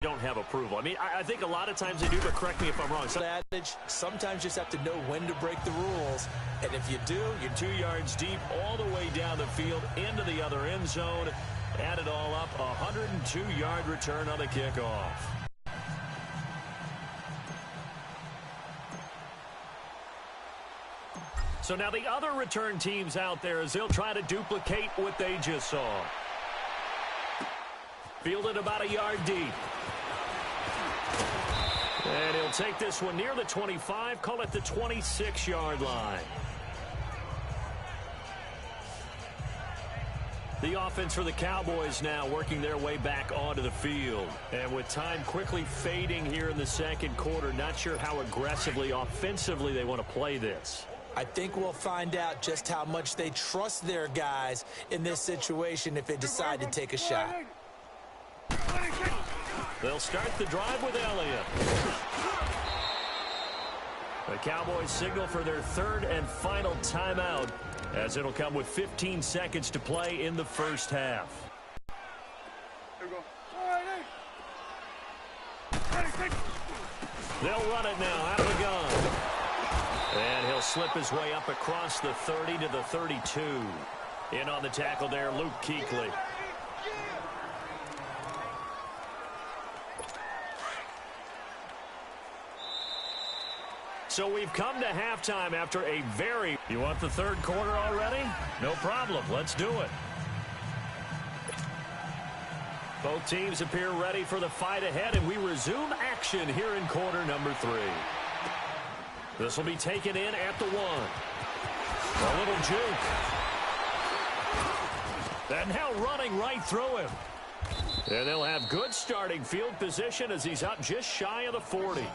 don't have approval. I mean, I think a lot of times they do, but correct me if I'm wrong. Sometimes you just have to know when to break the rules. And if you do, you're 2 yards deep all the way down the field into the other end zone. Add it all up, a 102-yard return on the kickoff. So now the other return teams out there as they'll try to duplicate what they just saw. Fielded about a yard deep. And he'll take this one near the 25, call it the 26-yard line. The offense for the Cowboys now working their way back onto the field. And with time quickly fading here in the second quarter, not sure how aggressively, offensively they want to play this. I think we'll find out just how much they trust their guys in this situation if they decide to take a shot. They'll start the drive with Elliott. The Cowboys signal for their third and final timeout as it'll come with 15 seconds to play in the first half. They'll run it now out of the gun. And he'll slip his way up across the 30 to the 32. In on the tackle there, Luke Kuechly. So we've come to halftime after a very... You want the third quarter already? No problem. Let's do it. Both teams appear ready for the fight ahead, and we resume action here in quarter number 3. This will be taken in at the 1. A little juke. And now running right through him. And they'll have good starting field position as he's up just shy of the 40.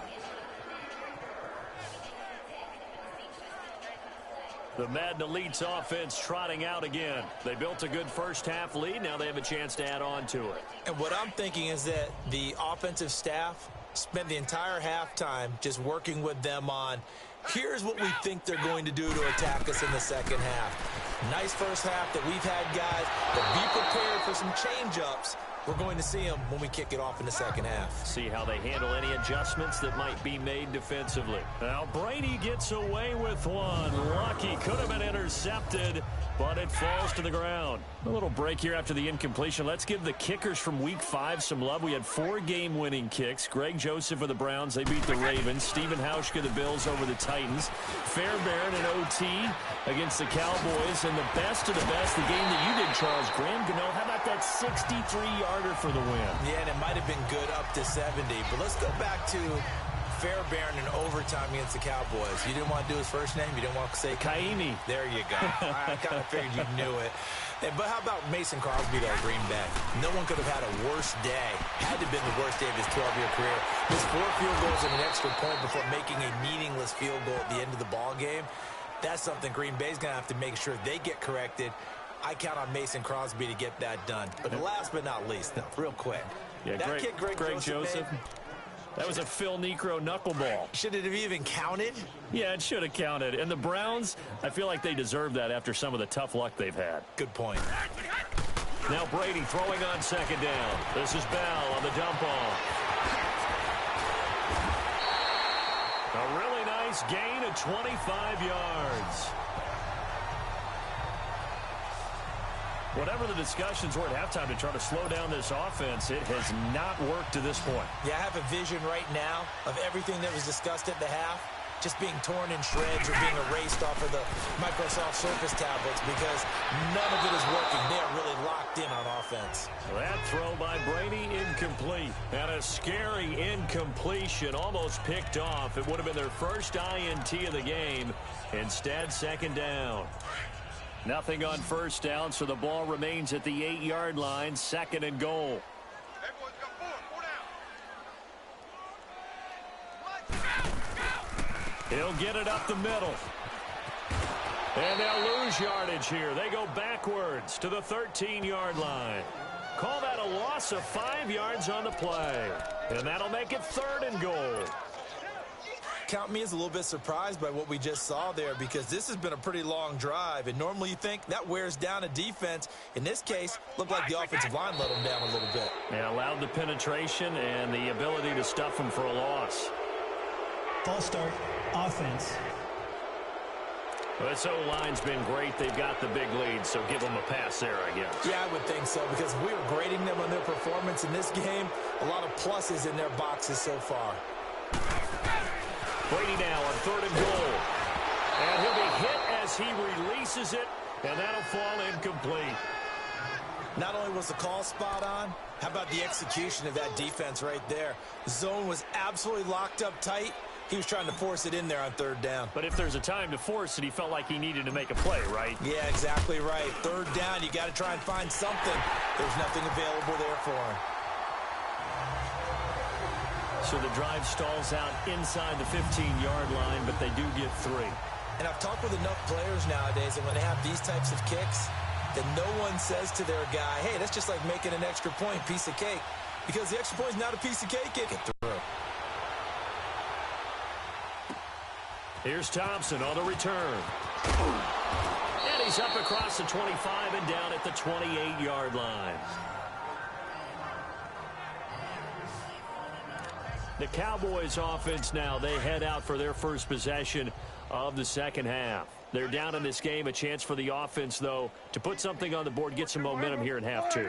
The Madden Elite's offense trotting out again. They built a good first-half lead. Now they have a chance to add on to it. And what I'm thinking is that the offensive staff spent the entire halftime just working with them on, here's what we think they're going to do to attack us in the second half. Nice first half that we've had, guys, but be prepared for some change-ups. We're going to see them when we kick it off in the second half. See how they handle any adjustments that might be made defensively. Now Brady gets away with one. Lucky, could have been intercepted, but it falls to the ground. A little break here after the incompletion. Let's give the kickers from Week 5 some love. We had 4 game-winning kicks. Greg Joseph of the Browns, they beat the Ravens. Stephen Hauschka, the Bills, over the Titans. Fairbairn in OT against the Cowboys. And the best of the best, the game that you did, Charles, Graham Gano. How about that 63-yarder for the win? Yeah, and it might have been good up to 70. But let's go back to Fairbairn in overtime against the Cowboys. You didn't want to do his first name? You didn't want to say Kaimi. There you go. I kind of figured you knew it. But how about Mason Crosby to Green Bay? No one could have had a worse day. Had to have been the worst day of his 12-year career. His 4 field goals and an extra point before making a meaningless field goal at the end of the ball game. That's something Green Bay's going to have to make sure they get corrected. I count on Mason Crosby to get that done. But the last but not least, though, real quick. Yeah, that kick Greg Joseph made, that was a Phil Necro knuckleball. Should it have even counted? Yeah, it should have counted. And the Browns, I feel like they deserve that after some of the tough luck they've had. Good point. Now Brady throwing on second down. This is Bell on the dump off. A really nice gain of 25 yards. Whatever the discussions were at halftime to try to slow down this offense, it has not worked to this point. Yeah, I have a vision right now of everything that was discussed at the half just being torn in shreds or being erased off of the Microsoft Surface tablets because none of it is working. They are really locked in on offense. That throw by Brady incomplete. And a scary incompletion, almost picked off. It would have been their first INT of the game. Instead, second down. Nothing on first down, so the ball remains at the 8-yard line, second and goal. He'll get it up the middle. And they'll lose yardage here. They go backwards to the 13-yard line. Call that a loss of 5 yards on the play. And that'll make it third and goal. Count me as a little bit surprised by what we just saw there, because this has been a pretty long drive, and normally you think that wears down a defense. In this case, looked like the offensive line let them down a little bit. Yeah, allowed the penetration and the ability to stuff them for a loss. False start, offense. Well, this O-line's been great. They've got the big lead, so give them a pass there, I guess. Yeah, I would think so, because if we were grading them on their performance in this game, a lot of pluses in their boxes so far. Brady now on 3rd and goal. And he'll be hit as he releases it, and that'll fall incomplete. Not only was the call spot on, how about the execution of that defense right there? The zone was absolutely locked up tight. He was trying to force it in there on 3rd down. But if there's a time to force it, he felt like he needed to make a play, right? Yeah, exactly right. 3rd down, you got to try and find something. There's nothing available there for him. So the drive stalls out inside the 15-yard line, but they do get 3. And I've talked with enough players nowadays, and when they have these types of kicks, that no one says to their guy, hey, that's just like making an extra point, piece of cake. Because the extra point is not a piece of cake. Get through. Here's Thompson on the return. And he's up across the 25 and down at the 28-yard line. The Cowboys offense now, they head out for their first possession of the second half. They're down in this game. A chance for the offense, though, to put something on the board, get some momentum here in half 2.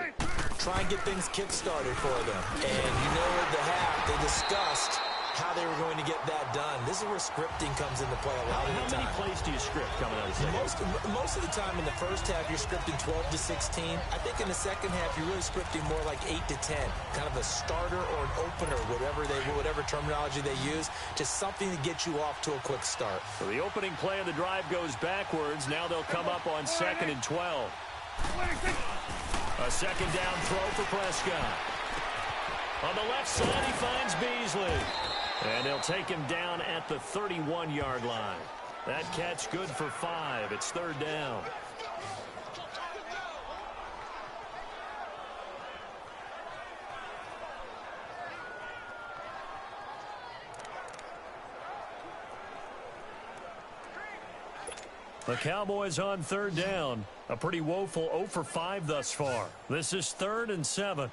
Try and get things kick-started for them. And you know, at the half, they discussed how they were going to get that done. This is where scripting comes into play a lot of the time. How many plays do you script coming out of the second? Most of the time in the first half, you're scripting 12 to 16. I think in the second half, you're really scripting more like 8 to 10. Kind of a starter or an opener, whatever terminology they use, just something to get you off to a quick start. So the opening play of the drive goes backwards. Now they'll come up on 2nd and 12. A second down throw for Prescott. On the left side, he finds Beasley. And they'll take him down at the 31-yard line. That catch good for 5. It's 3rd down. The Cowboys on 3rd down. A pretty woeful 0 for 5 thus far. This is 3rd and 7.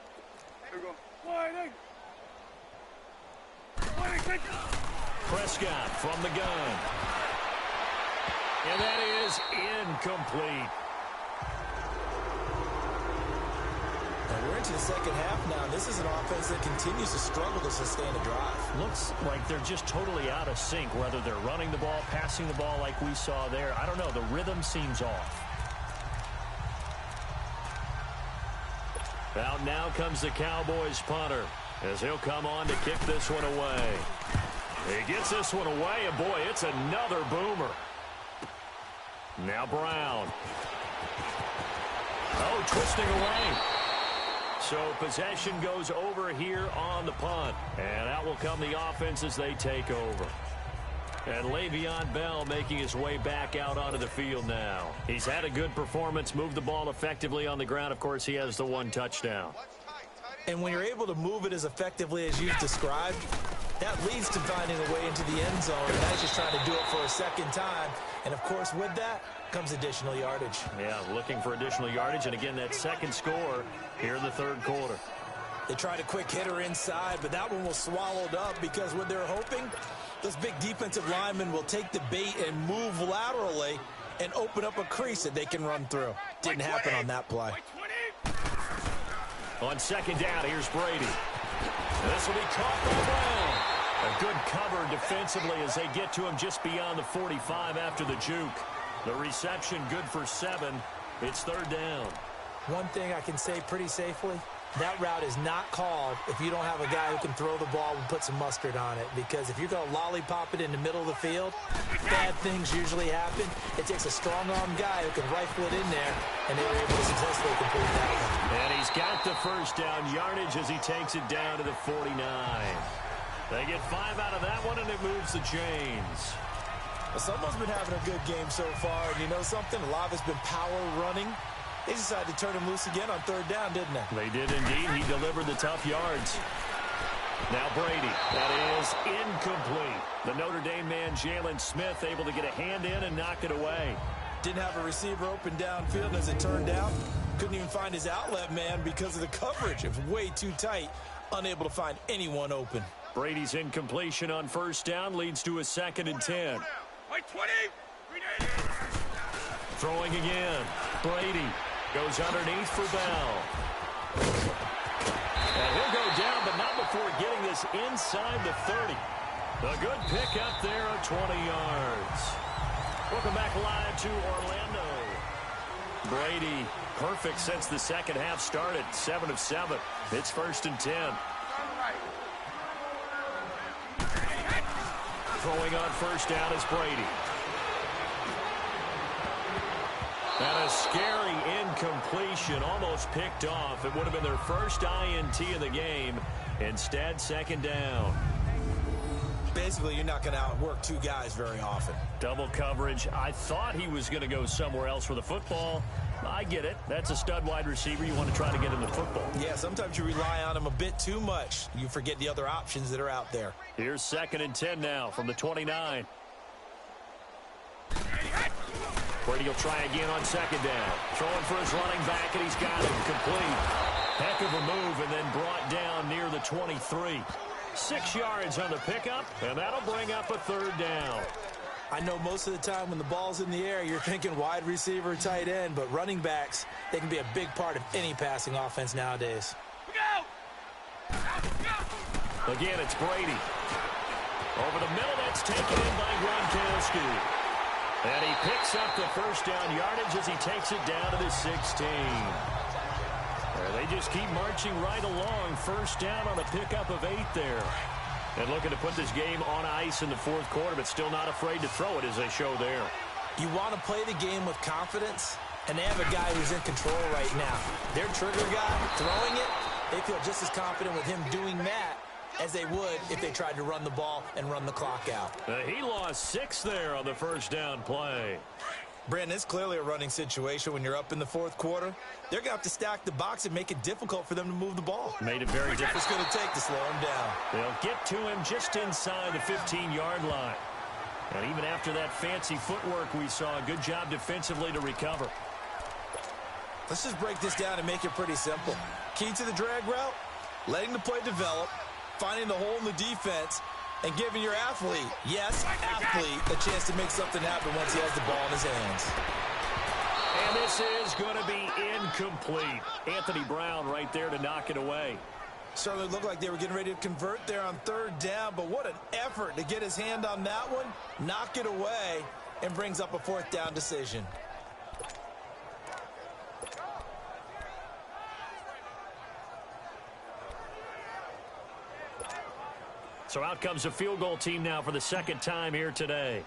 Prescott from the gun. And that is incomplete. And we're into the second half now. This is an offense that continues to struggle to sustain a drive. Looks like they're just totally out of sync, whether they're running the ball, passing the ball like we saw there. I don't know. The rhythm seems off. Out now comes the Cowboys punter, as he'll come on to kick this one away. He gets this one away, and boy, it's another boomer. Now Brown. Oh, twisting away. So possession goes over here on the punt. And out will come the offense as they take over. And Le'Veon Bell making his way back out onto the field now. He's had a good performance, moved the ball effectively on the ground. Of course, he has the 1 touchdown. And when you're able to move it as effectively as you've described, that leads to finding a way into the end zone. And that's just trying to do it for a second time. And, of course, with that comes additional yardage. Yeah, looking for additional yardage. And, again, that second score here in the 3rd quarter. They tried a quick hitter inside, but that one was swallowed up because what they're hoping, those big defensive linemen will take the bait and move laterally and open up a crease that they can run through. Didn't happen on that play. On 2nd down, here's Brady. This will be caught by Brown. A good cover defensively as they get to him just beyond the 45 after the juke. The reception good for 7. It's 3rd down. One thing I can say pretty safely, that route is not called if you don't have a guy who can throw the ball and put some mustard on it. Because if you're going to lollipop it in the middle of the field, bad things usually happen. It takes a strong-arm guy who can rifle it in there, and they were able to successfully complete that one. And he's got the 1st down yardage as he takes it down to the 49. They get 5 out of that one, and it moves the chains. Well, someone's been having a good game so far, and you know something? A lot of it's been power running. They decided to turn him loose again on 3rd down, didn't they? They did indeed. He delivered the tough yards. Now Brady. That is incomplete. The Notre Dame man, Jalen Smith, able to get a hand in and knock it away. Didn't have a receiver open downfield, and as it turned out, couldn't even find his outlet man because of the coverage. It was way too tight, unable to find anyone open. Brady's incompletion on first down leads to a 2nd and 10. Throwing again. Brady goes underneath for Bell. And he'll go down, but not before getting this inside the 30. A good pickup there of 20 yards. Welcome back live to Orlando. Brady, perfect since the second half started. 7 of 7. It's 1st and 10. Throwing on first down is Brady. And a scary incompletion, almost picked off. It would have been their first INT of the game. Instead, 2nd down. Basically, you're not going to outwork two guys very often. Double coverage. I thought he was going to go somewhere else for the football. I get it. That's a stud wide receiver. You want to try to get him the football. Yeah, sometimes you rely on him a bit too much. You forget the other options that are out there. Here's 2nd and 10 now from the 29. Brady will try again on 2nd down. Throwing for his running back, and he's got him complete. Heck of a move, and then brought down near the 23. 6 yards on the pickup, and that'll bring up a 3rd down. I know most of the time when the ball's in the air, you're thinking wide receiver, tight end, but running backs, they can be a big part of any passing offense nowadays. Again, it's Brady. Over the middle, that's taken in by Gronkowski. And he picks up the first down yardage as he takes it down to the 16. They just keep marching right along. First down on a pickup of 8 there. And looking to put this game on ice in the 4th quarter, but still not afraid to throw it as they show there. You want to play the game with confidence, and they have a guy who's in control right now. Their trigger guy, throwing it, they feel just as confident with him doing that as they would if they tried to run the ball and run the clock out. He lost 6 there on the first down play. Brandon, it's clearly a running situation when you're up in the 4th quarter. They're going to have to stack the box and make it difficult for them to move the ball. Made it very difficult. It's going to take to slow him down. They'll get to him just inside the 15-yard line. And even after that fancy footwork we saw, a good job defensively to recover. Let's just break this down and make it pretty simple. Key to the drag route, letting the play develop, finding the hole in the defense, and giving your athlete, yes, athlete, a chance to make something happen once he has the ball in his hands. And this is going to be incomplete. Anthony Brown right there to knock it away. Certainly looked like they were getting ready to convert there on 3rd down, but what an effort to get his hand on that one, knock it away, and brings up a 4th down decision. So out comes a field goal team now for the 2nd time here today.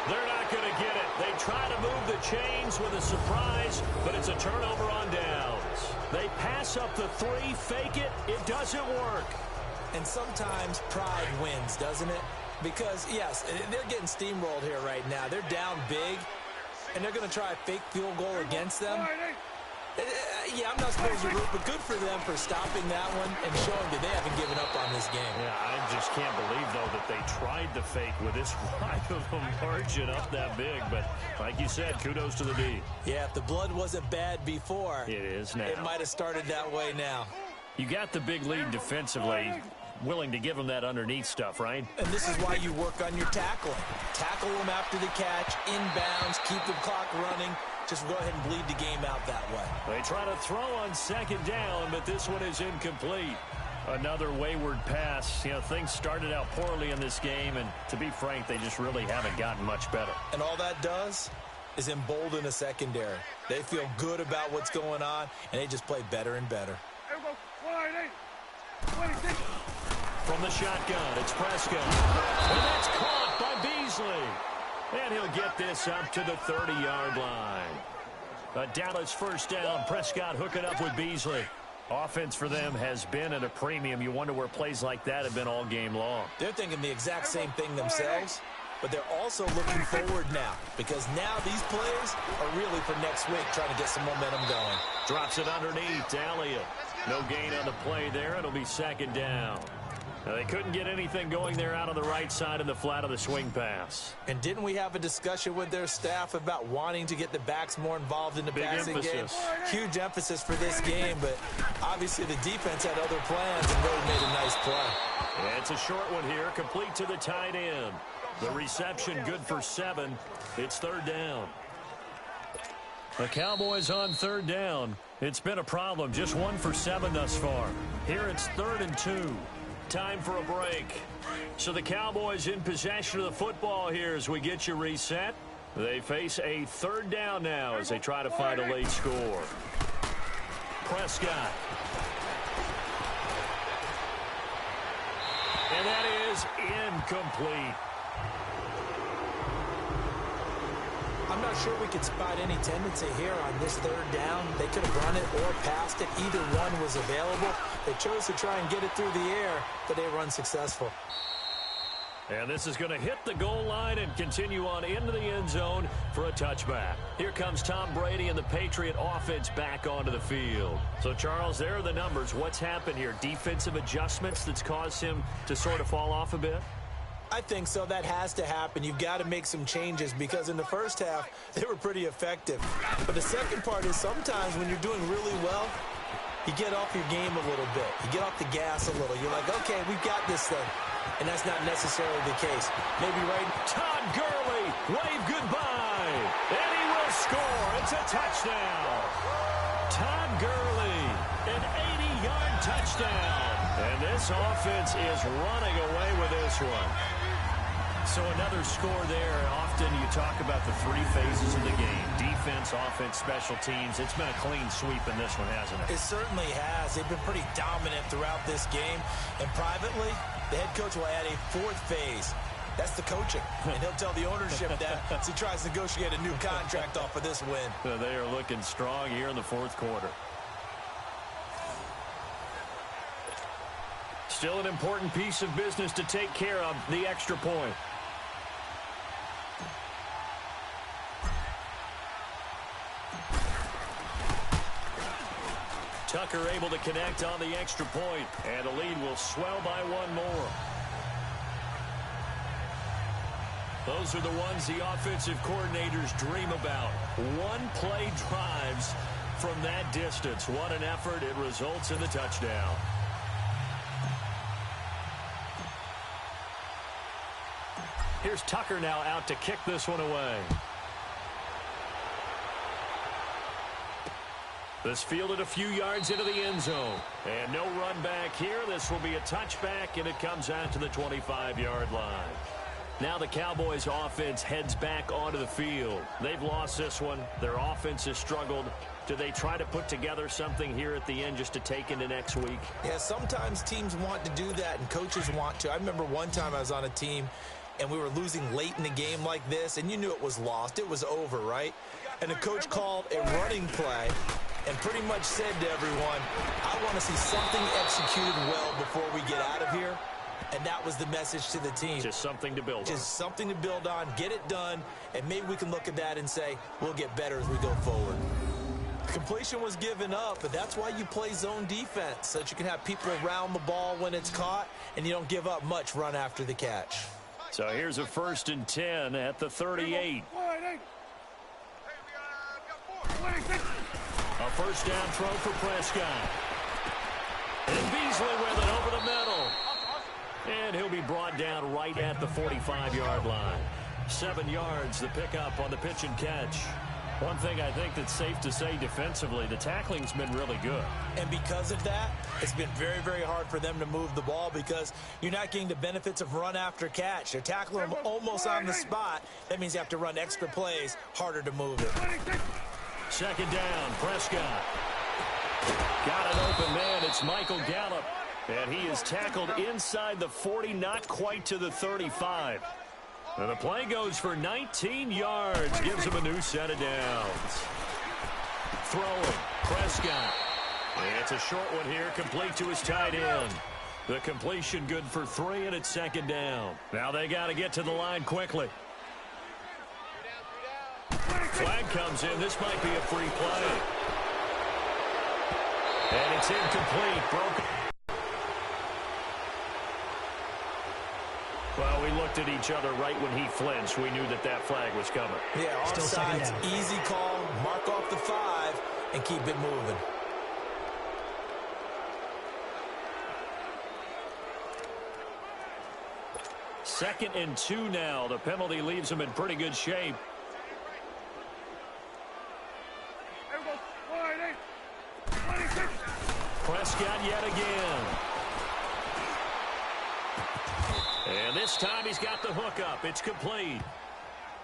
They're not going to get it. They try to move the chains with a surprise, but it's a turnover on downs. They pass up the 3, fake it. It doesn't work. And sometimes pride wins, doesn't it? Because, yes, they're getting steamrolled here right now. They're down big. And they're going to try a fake field goal against them. Yeah, I'm not supposed to root, but good for them for stopping that one and showing that they haven't given up on this game. Yeah, I just can't believe, though, that they tried the fake with this wide of a margin up that big. But like you said, kudos to the D. Yeah, if the blood wasn't bad before, it is now. It might have started that way now. You got the big lead defensively. Willing to give them that underneath stuff, right? And this is why you work on your tackling. Tackle them after the catch, inbounds, keep the clock running. Just go ahead and bleed the game out that way. They try to throw on 2nd down, but this one is incomplete. Another wayward pass. You know, things started out poorly in this game, and to be frank, they just really haven't gotten much better. And all that does is embolden a secondary. They feel good about what's going on, and they just play better and better. From the shotgun, it's Prescott. And that's caught by Beasley. And he'll get this up to the 30-yard line. A Dallas first down. Prescott hooking up with Beasley. Offense for them has been at a premium. You wonder where plays like that have been all game long. They're thinking the exact same thing themselves. but they're also looking forward now because now these plays are really for next week, trying to get some momentum going. Drops it underneath to Elliott. No gain on the play there. It'll be second down. Now, they couldn't get anything going there out on the right side in the flat of the swing pass. And didn't we have a discussion with their staff about wanting to get the backs more involved in the passing game? Huge emphasis for this game, but obviously the defense had other plans and really made a nice play. And it's a short one here, complete to the tight end. The reception good for 7. It's third down. The Cowboys on third down. It's been a problem, just 1 for 7 thus far. Here it's 3rd and 2. Time for a break. So the Cowboys in possession of the football here as we get you reset. They face a third down now as they try to find a late score. Prescott. And that is incomplete. I'm not sure we could spot any tendency here on this third down. They could have run it or passed it. Either one was available. They chose to try and get it through the air, but they were unsuccessful. And this is going to hit the goal line and continue on into the end zone for a touchback. Here comes Tom Brady and the Patriot offense back onto the field. So, Charles, there are the numbers. What's happened here? Defensive adjustments that's caused him to sort of fall off a bit? I think so. That has to happen. You've got to make some changes because in the first half, they were pretty effective. But the second part is sometimes when you're doing really well, you get off your game a little bit. You get off the gas a little. You're like, okay, we've got this thing. And that's not necessarily the case. Maybe right. Todd Gurley, wave goodbye. And he will score. It's a touchdown. Todd Gurley, an 80-yard touchdown. And this offense is running away with this one. So another score there. Often you talk about the 3 phases of the game. Defense, offense, special teams. It's been a clean sweep in this one, hasn't it? It certainly has. They've been pretty dominant throughout this game. And privately, the head coach will add a 4th phase. That's the coaching. And he'll tell the ownership that as he tries to negotiate a new contract off of this win. So they are looking strong here in the 4th quarter. Still an important piece of business to take care of, the extra point. Tucker able to connect on the extra point, and the lead will swell by 1 more. Those are the ones the offensive coordinators dream about. One-play drives from that distance. What an effort. It results in the touchdown. Here's Tucker now out to kick this one away. This fielded a few yards into the end zone. And no run back here. This will be a touchback, and it comes out to the 25-yard line. Now the Cowboys offense heads back onto the field. They've lost this one. Their offense has struggled. Do they try to put together something here at the end just to take into next week? Yeah, sometimes teams want to do that, and coaches want to. I remember one time I was on a team, and we were losing late in the game like this, and you knew it was lost. It was over, right? And the coach called a running play and pretty much said to everyone, I want to see something executed well before we get out of here. And that was the message to the team. Just something to build on. Just something to build on, get it done, and maybe we can look at that and say, we'll get better as we go forward. Completion was given up, but that's why you play zone defense, so that you can have people around the ball when it's caught, and you don't give up much run after the catch. So here's a 1st and 10 at the 38. A first down throw for Prescott. And Beasley with it over the middle. And he'll be brought down right at the 45-yard line. 7 yards, the pickup on the pitch and catch. One thing I think that's safe to say defensively, the tackling's been really good. And because of that, it's been very, very hard for them to move the ball because you're not getting the benefits of run after catch. They're tackling them almost on the spot. That means you have to run extra plays, harder to move it. 2nd down, Prescott. Got an open man. It's Michael Gallup. And he is tackled inside the 40, not quite to the 35. And the play goes for 19 yards. Gives him a new set of downs. Throwing, Prescott. And it's a short one here, complete to his tight end. The completion good for 3, and it's second down. Now they got to get to the line quickly. Flag comes in. This might be a free play. And it's incomplete. Broken. Well, we looked at each other right when he flinched. We knew that that flag was coming. Yeah, offsides, easy call, mark off the 5, and keep it moving. Second and 2 now. The penalty leaves him in pretty good shape. Prescott yet again. And this time he's got the hook up. It's complete.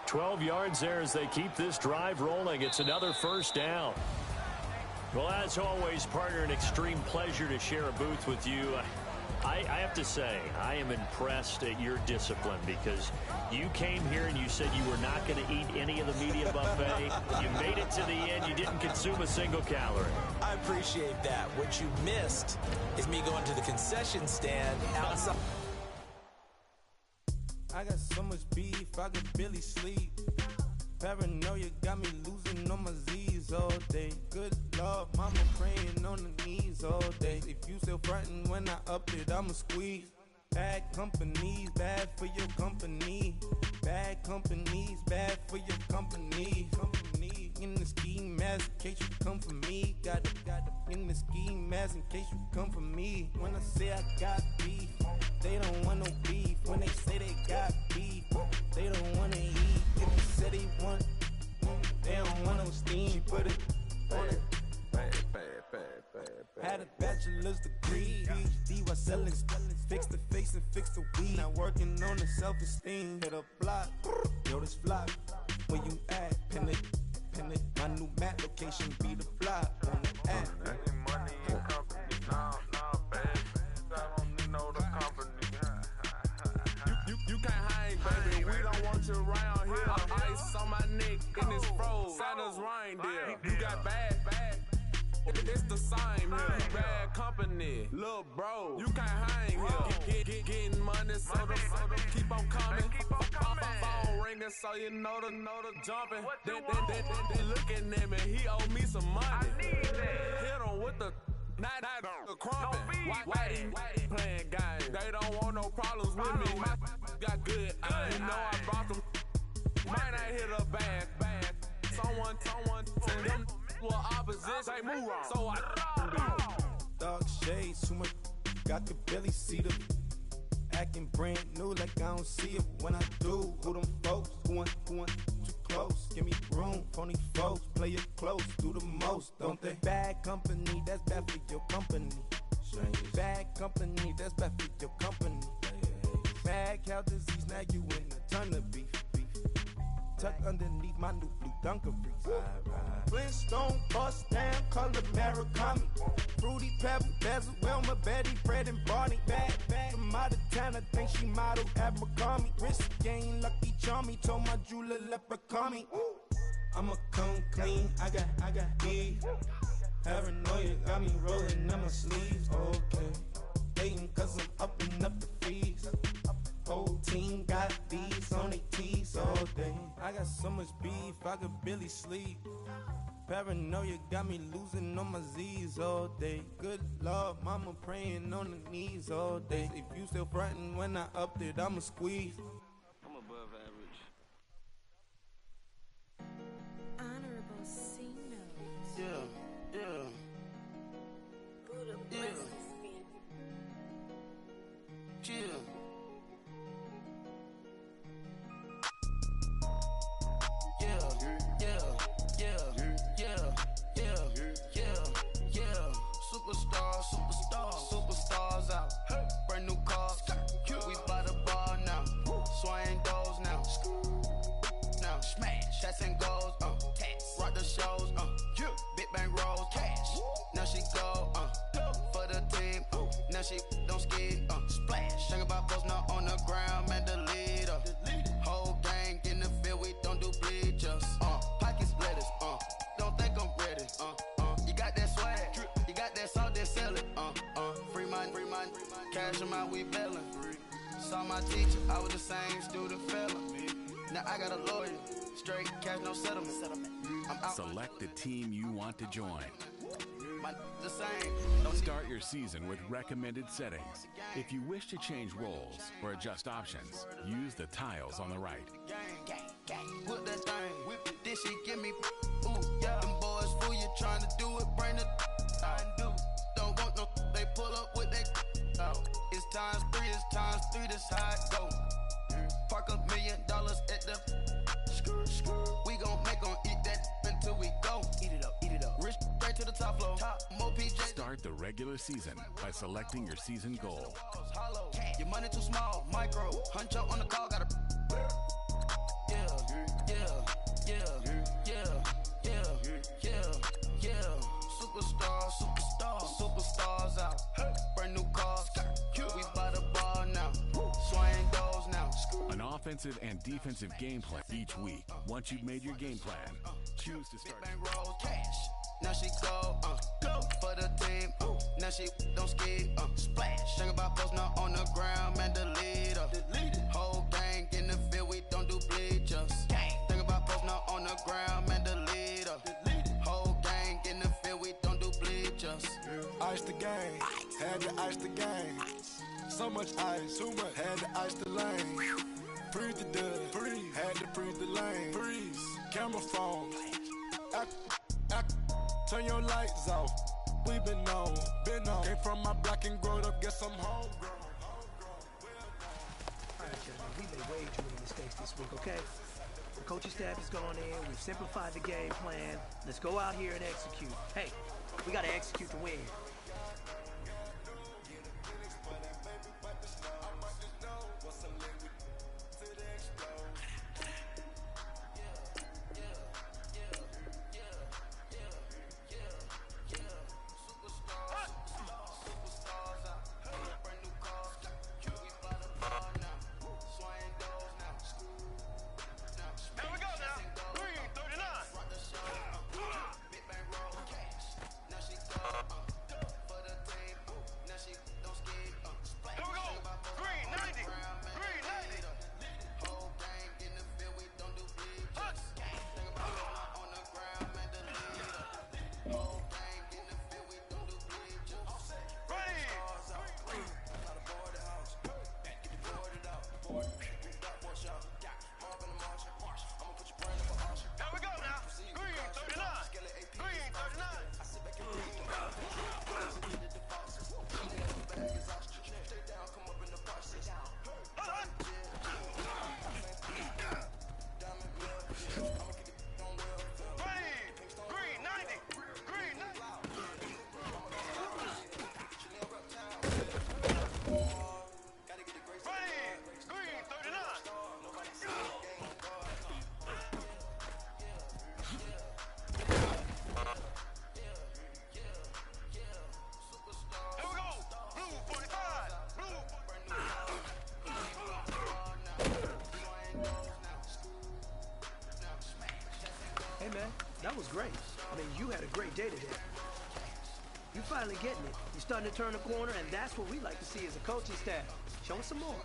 12 yards there as they keep this drive rolling. It's another first down. Well, as always, partner, an extreme pleasure to share a booth with you. I have to say, I am impressed at your discipline because you came here and you said you were not going to eat any of the media buffet. You made it to the end. You didn't consume a single calorie. I appreciate that. What you missed is me going to the concession stand outside. I got so much beef, I could barely sleep. Paranoia got me losing on my Z's all day. Good Lord, mama praying on the knees all day. If you still frontin' when I up it, I'ma squeeze. Bad companies, bad for your company. Bad companies, bad for your company. Company in the ski mask in case you come for me. Got it in the ski mask in case you come for me. When I say I got beef, they don't want no beef. When they say they got beef, they don't want to eat. If they say they want, they don't want no steam. Put it on it. Had a bachelor's degree, PhD while selling, fix the face and fix the weed. Now working on the self-esteem. Hit a block, yo this flop. Where you at? Pin it. My new map location be the flop on the app. Money and company, no, baby. I don't need no the company. You can't hang, baby. We don't want you around here. Ice on my neck and it's froze. Santa's reindeer. You got bad. It's the same here. You bad company, little bro. You can't hang here. Getting money, so the keep on coming. Phone ringing, so you know the jumping. They looking at me. He owe me some money. Hit him with the not the crumping. Whitey playing games. They don't want no problems with me. Got good. You know I brought them. Might not hit a bad. Someone tell them. Well, opposition, move on. So I Dark shades, too much. Got the belly see the acting brand new, like I don't see it when I do. Who them folks? Who want too close? Give me room, phony folks. Play it close, do the most, don't they? Bad company, that's bad for your company. Bad company, that's bad for your company. Bad cow disease, now you in a ton of beef. Tuck underneath my new blue Dunkaroos. Flintstone bust down, color Murakami. Fruity Pebble, Basil, Wilma, Betty, Fred, and Barney. Bad from out of town, I think she model Abercrombie. Wrist game, Lucky Charmy, told my jeweler leprechaun me. I'ma come clean, I got beef. Paranoia got me rolling in my sleeves. Okay, hating cause I'm upping up the fees. Whole team got these on their tees all day. I got so much beef, I could barely sleep. Paranoia got me losing on my Z's all day. Good Lord, mama praying on the knees all day. If you still frontin' when I up it, I'ma squeeze. I'm above average. Honorable C notes. Yeah. Buddha Yeah. blesses me. Chill. Superstars out. Brand new cars. We by the bar now. Swaying doors now. Now smash. Shots and goals. Rock the shows. Big bang rolls. Cash. Now she go. For the team. Now she don't ski. Splash. Think about post now on the ground. Man, the leader. Whole gang in the field. We don't do bleachers. Pockets lettuce. Don't think I'm ready. You got that swag. You got that salt that sell it. Free mind. cash them out, we bailin'. Saw my teacher, I was the same student failing. Now I got a lawyer, straight cash, no settlement. I'm out. Select the team you want to join. My the same. Start your season with recommended settings. If you wish to change roles or adjust options, use the tiles on the right. Whip that thing, whip it, this shit give me. Ooh, yeah. Them boys fool you trying to do it, bring the don't want no, they pull up with that out. It's times three, this how it go. Park $1 million at the we gon' make 'em eat that until we go. Eat it up. Rich straight to the top floor. More PJ. Start the regular season by selecting your season goal. Your money too small, micro. Huncho on the call, gotta. Yeah. Superstars out. Brand new cars. We by the ball now. Swing goes now. An offensive and defensive game plan each week. Once you've made your game plan, choose to start. Roll cash. Now she go for the team. Now she don't ski. Splash. Think about post now on the ground, man. Delete her. Whole gang in the field, we don't do bleachers. Think about post now on the ground, man. Delete her. Whole gang in the field, we don't do bleachers. Ice the game, had to ice the game. So much ice, too much, had to ice the lane. Freeze the dud, freeze, had to freeze the lane. Freeze, camera phone. Turn your lights off. We been on. Came from my block and growed up, guess I'm homegrown. All right, gentlemen, we made way too many mistakes this week, okay? The coaching staff has gone in, we've simplified the game plan. Let's go out here and execute. Hey, we gotta execute to win. That was great. I mean, you had a great day today. You're finally getting it. You're starting to turn the corner, and that's what we like to see as a coaching staff. Show us some more.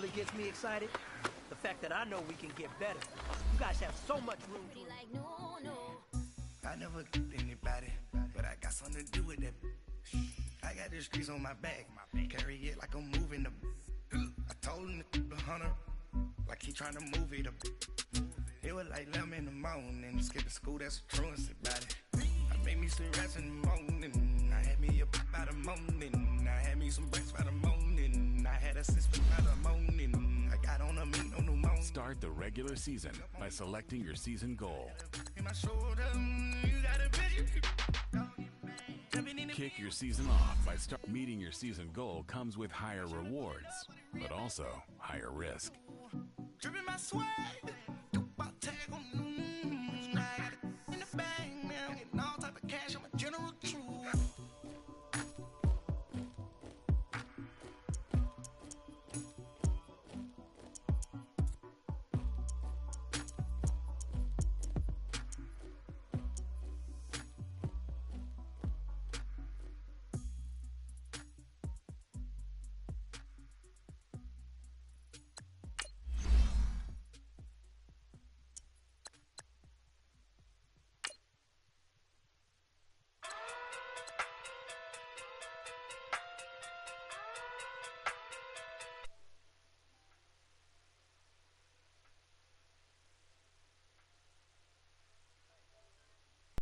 really gets me excited? The fact that I know we can get better. You guys have so much room to... I never anybody, but I got something to do with that. I got the streets on my back, carry it like I'm moving the. I told him the hunter, like he trying to move it up. It was like 11 in the morning, skipping school, that's a truancy about it. I made me some rats in the morning, I had me a pop by the morning, I had me some breaks by the morning, I had a six by the morning, I got on a meat on the morning. Start the regular season by selecting your season goal. In my shoulder, you got a bitch. Kick your season off by meeting your season goal comes with higher rewards, but also higher risk. Dripping my swag, tag on